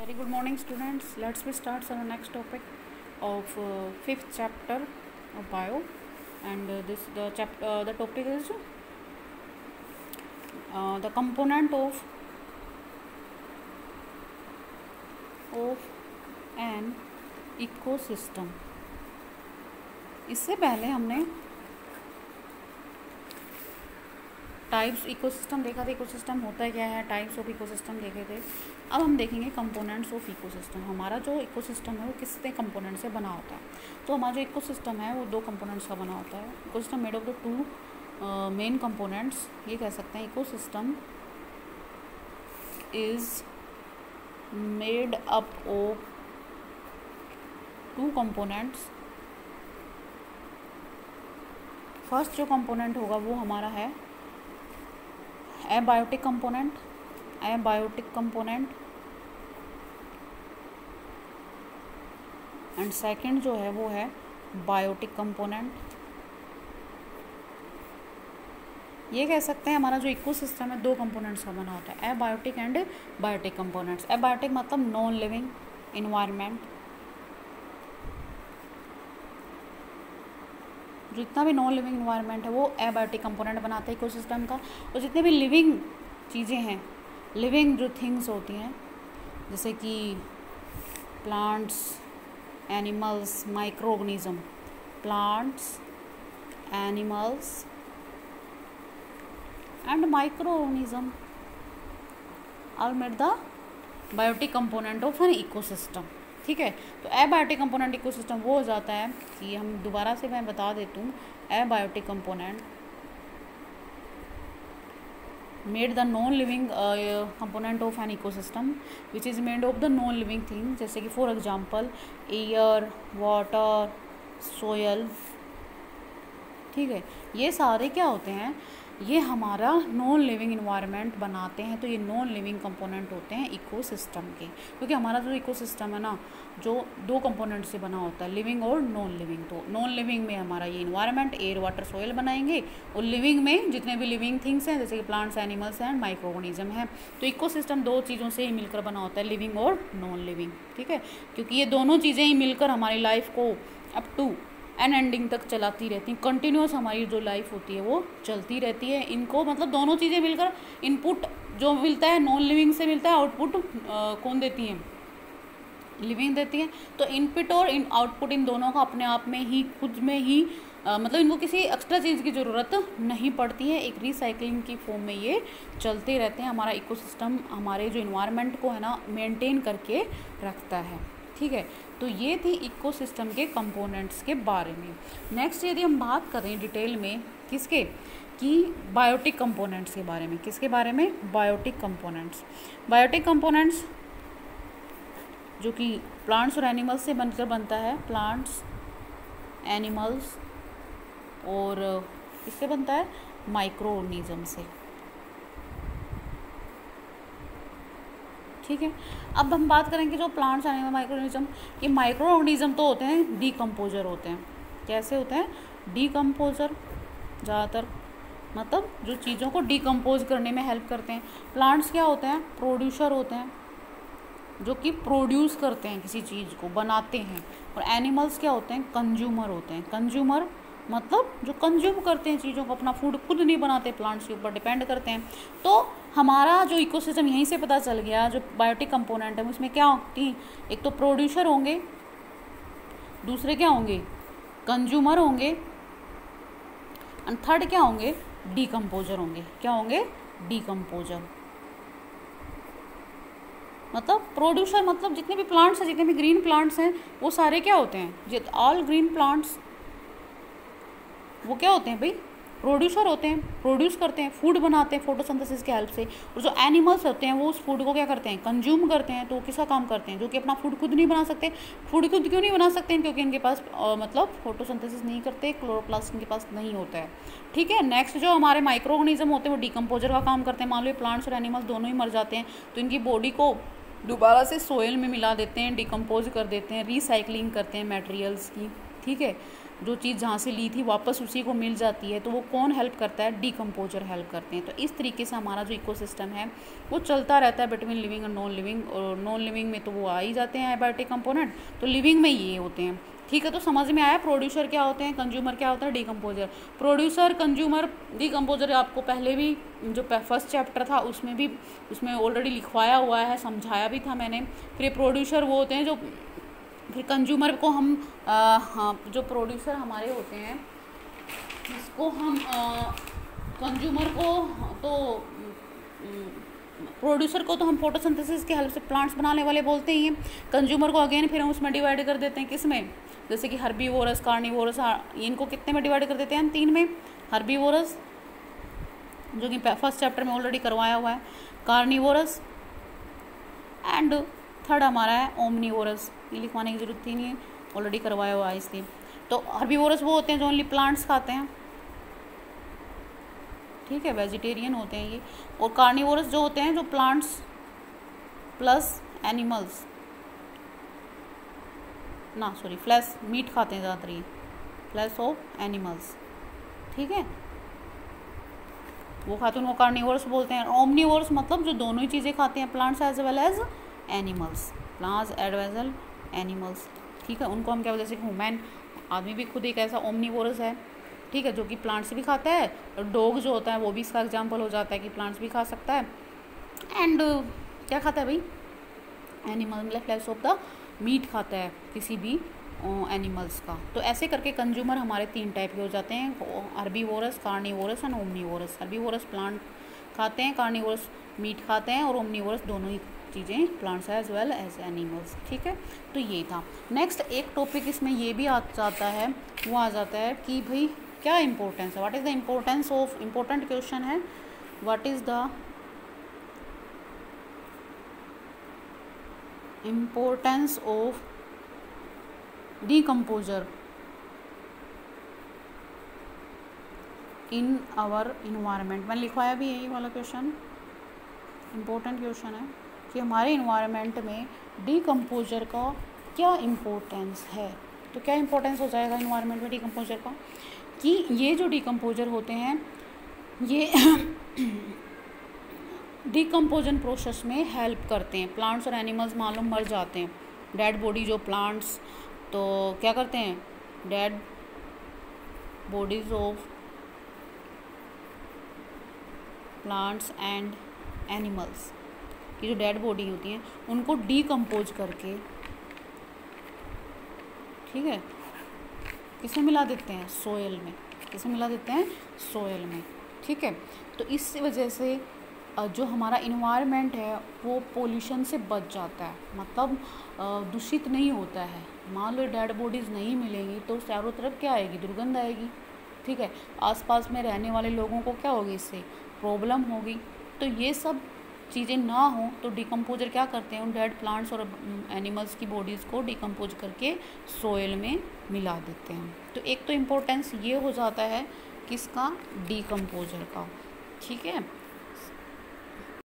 Very good morning, students. Let's we start our next topic of fifth chapter of bio, and the topic is the component of an ecosystem. इससे पहले हमने types ecosystem देखा था, ecosystem होता क्या है, types of ecosystem देखे थे. अब हम देखेंगे कंपोनेंट्स ऑफ इकोसिस्टम. हमारा जो इकोसिस्टम है वो कितने कंपोनेंट से बना होता है. तो हमारा जो इकोसिस्टम है वो दो कंपोनेंट्स का बना होता है. Ecosystem made of the two main components. ये कह सकते हैं ecosystem is made up of two components. First जो कंपोनेंट होगा वो हमारा है abiotic component. Abiotic component and second जो है वो है बायोटिक कंपोनेंट. ये कह सकते हैं हमारा जो इकोसिस्टम है दो कंपोनेंट्स का बना होता है, abiotic and biotic components. Abiotic मतलब नॉन लिविंग इन्वायरमेंट. जितना भी नॉन लिविंग इन्वायरमेंट है वो एबायोटिक कंपोनेंट बनाता है इकोसिस्टम का. और जितने भी लिविंग चीज़ें हैं, लिविंग जो थिंग्स होती हैं जैसे कि plants, animals, micro organism, plants, animals and micro organism are made the biotic component of an ecosystem. ठीक है. तो एबायोटिक कंपोनेंट इकोसिस्टम वो हो जाता है कि हम दोबारा से मैं बता देती हूँ. Abiotic component made the non living component of an ecosystem which is made of the non living thing. जैसे कि for example air, water, soil. ठीक है. ये सारे क्या होते हैं, ये हमारा नॉन लिविंग इन्वायरमेंट बनाते हैं. तो ये नॉन लिविंग कंपोनेंट होते हैं इकोसिस्टम के, क्योंकि हमारा जो इकोसिस्टम है ना जो दो कंपोनेंट से बना होता है, लिविंग और नॉन लिविंग. तो नॉन लिविंग में हमारा ये इन्वायरमेंट एयर, वाटर, सोयल बनाएंगे, और लिविंग में जितने भी लिविंग थिंग्स हैं जैसे कि plants, animals and micro organism हैं. तो इकोसिस्टम दो चीज़ों से ही मिलकर बना होता है, लिविंग और नॉन लिविंग. ठीक है. क्योंकि ये दोनों चीज़ें ही मिलकर हमारी लाइफ को अप टू एंड एंडिंग तक चलाती रहती हैं. कंटिन्यूस हमारी जो लाइफ होती है वो चलती रहती है. इनको मतलब दोनों चीज़ें मिलकर इनपुट जो मिलता है नॉन लिविंग से मिलता है, आउटपुट कौन देती है, लिविंग देती है. तो इनपुट और आउटपुट इन दोनों का अपने आप में ही खुद में ही मतलब इनको किसी एक्स्ट्रा चीज़ की ज़रूरत नहीं पड़ती है. एक रिसाइकलिंग की फॉर्म में ये चलते रहते हैं. हमारा इकोसिस्टम हमारे जो इन्वायरमेंट को है ना मेंटेन करके रखता है. ठीक है. तो ये थी इकोसिस्टम के कंपोनेंट्स के बारे में. नेक्स्ट यदि हम बात करें डिटेल में किसके, कि बायोटिक कंपोनेंट्स के बारे में. किसके बारे में, बायोटिक कंपोनेंट्स. बायोटिक कंपोनेंट्स जो कि प्लांट्स और एनिमल्स से बनकर बनता है. प्लांट्स, एनिमल्स और इससे बनता है माइक्रो ऑर्गेनिज्म से. ठीक है. अब हम बात करेंगे जो प्लांट्स, एनिमल, माइक्रो ऑर्गेनिज्म. ये माइक्रो ऑर्गेनिज्म तो होते हैं डीकम्पोजर होते हैं. कैसे होते हैं, डीकम्पोजर ज़्यादातर, मतलब जो चीज़ों को डीकम्पोज करने में हेल्प करते हैं. प्लांट्स क्या होते हैं, प्रोड्यूसर होते हैं जो कि प्रोड्यूस करते हैं किसी चीज़ को, बनाते हैं. और एनिमल्स क्या होते हैं, कंज्यूमर होते हैं. कंज्यूमर मतलब जो कंज्यूम करते हैं चीज़ों को, अपना फूड खुद नहीं बनाते, प्लांट्स के ऊपर डिपेंड करते हैं. तो हमारा जो इकोसिस्टम यहीं से पता चल गया, जो बायोटिक कंपोनेंट है उसमें क्या होती, एक तो प्रोड्यूसर होंगे, दूसरे क्या होंगे, कंज्यूमर होंगे, एंड थर्ड क्या होंगे, डीकम्पोजर होंगे. क्या होंगे, डीकम्पोजर. मतलब प्रोड्यूसर मतलब जितने भी प्लांट्स हैं, जितने भी ग्रीन प्लांट्स हैं वो सारे क्या होते हैं, ऑल ग्रीन प्लांट्स वो क्या होते हैं भाई, प्रोड्यूसर होते हैं. प्रोड्यूस करते हैं, फूड बनाते हैं फोटोसिंथेसिस के हेल्प से. और जो एनिमल्स होते हैं वो उस फूड को क्या करते हैं, कंज्यूम करते हैं. तो वो किसका काम करते हैं, जो कि अपना फूड खुद नहीं बना सकते. फूड खुद क्यों नहीं बना सकते हैं, क्योंकि इनके पास मतलब फोटोसिंथेसिस नहीं करते, क्लोरोप्लास्ट इनके पास नहीं होता है. ठीक है. नेक्स्ट जो हमारे माइक्रो ऑर्गेनिज्म होते हैं वो डीकम्पोजर का काम करते हैं. मान लो प्लांट्स और एनिमल्स दोनों ही मर जाते हैं तो इनकी बॉडी को दोबारा से सोयल में मिला देते हैं, डिकम्पोज कर देते हैं, रिसाइकलिंग करते हैं मटेरियल्स की. ठीक है. जो चीज़ जहाँ से ली थी वापस उसी को मिल जाती है, तो वो कौन हेल्प करता है? डिकम्पोजर हेल्प करते हैं। तो इस तरीके से हमारा जो इकोसिस्टम है वो चलता रहता है बिटवीन लिविंग और नॉन लिविंग। और नॉन लिविंग में तो वो आ ही जाते हैं एबायोटिक कंपोनेंट, तो लिविंग में ये होते हैं। ठीक है, तो समझ में आया प्रोड्यूसर क्या होते हैं, कंज्यूमर क्या होता है, डिकम्पोजर। प्रोड्यूसर, कंज्यूमर, डिकम्पोजर आपको पहले भी जो फर्स्ट चैप्टर था उसमें ऑलरेडी लिखवाया हुआ है, समझाया भी था मैंने। फिर प्रोड्यूसर वो होते हैं जो, फिर कंज्यूमर को हम हाँ, जो प्रोड्यूसर हमारे होते हैं इसको हम कंज्यूमर को तो प्रोड्यूसर को तो हम फोटोसिंथेसिस की हेल्प से प्लांट्स बनाने वाले बोलते ही हैं। कंज्यूमर को अगेन फिर हम उसमें डिवाइड कर देते हैं, किस में? जैसे कि हर्बीवोरस, कार्निवोरस, इनको कितने में डिवाइड कर देते हैं? 3 में। हर्बीवोरस जो कि फर्स्ट चैप्टर में ऑलरेडी करवाया हुआ है, कार्निवोरस, एंड थर्ड हमारा है ओमनीवोरस। ये लिखवाने की जरूरत ही नहीं है, ऑलरेडी करवाया हुआ है इसलिए। तो हर्बीवोरस वो होते हैं जो ओनली प्लांट्स खाते हैं, ठीक है, वेजिटेरियन होते हैं ये। और कार्निवोरस जो होते हैं जो प्लांट्स प्लस एनिमल्स, ना सॉरी फ्लैश, मीट खाते हैं ज़्यादातर ये, फ्लैश ऑफ एनिमल्स, ठीक है, वो खाते हैं, उनको कार्निवोरस बोलते हैं। ओमनीवोरस मतलब जो दोनों ही चीज़ें खाते हैं, plants as well as animals, plants as well animals, ठीक है, उनको हम क्या बोलते हैं? जैसे ह्यूमन आदमी भी खुद एक ऐसा ओमनीवोरस है, ठीक है, जो कि प्लांट्स भी खाता है। और डॉग जो होता है वो भी इसका एग्जाम्पल हो जाता है कि प्लांट्स भी खा सकता है। एंड क्या खाता है भाई? एनिमल, मतलब फ्लैश ऑफ द मीट खाता है किसी भी एनिमल्स का। तो ऐसे करके कंज्यूमर हमारे 3 टाइप के हो जाते हैं, herbivorous, carnivorous and omnivorous. Herbivorous plant खाते हैं, कार्निवोरस मीट खाते हैं, और ओमनीवोरस दोनों ही चीज़ें, plants as well as animals, ठीक है। तो ये था। नेक्स्ट एक टॉपिक इसमें ये भी आ जाता है, वो आ जाता है कि भाई क्या इंपॉर्टेंस है, what is the importance of, important question है, what is the importance of decomposer in our environment. मैंने लिखवाया भी यही वाला क्वेश्चन, इम्पोर्टेंट क्वेश्चन है कि हमारे इन्वायरमेंट में डिकम्पोजर का क्या इम्पोर्टेंस है। तो क्या इम्पोर्टेंस हो जाएगा इन्वायरमेंट में डिकम्पोजर का, कि ये जो डिकम्पोजर होते हैं ये डिकम्पोजन प्रोसेस में हेल्प करते हैं। प्लांट्स और एनिमल्स मालूम मर जाते हैं, डेड बॉडी जो प्लांट्स, तो क्या करते हैं? Dead bodies of plants and animals की जो डेड बॉडी होती हैं उनको डिकम्पोज करके, ठीक है, किसमें मिला देते हैं? सोयल में। किसमें मिला देते हैं? सोयल में, ठीक है। तो इस वजह से जो हमारा इन्वायरमेंट है वो पोल्यूशन से बच जाता है, मतलब दूषित नहीं होता है। मान लो डेड बॉडीज़ नहीं मिलेंगी तो चारों तरफ क्या आएगी? दुर्गंध आएगी, ठीक है। आसपास में रहने वाले लोगों को क्या होगी? इससे प्रॉब्लम होगी। तो ये सब चीज़ें ना हो तो डिकम्पोजर क्या करते हैं? उन डेड प्लांट्स और एनिमल्स की बॉडीज़ को डिकम्पोज करके सोयल में मिला देते हैं। तो एक तो इम्पोर्टेंस ये हो जाता है किसका? डिकम्पोजर का, ठीक है।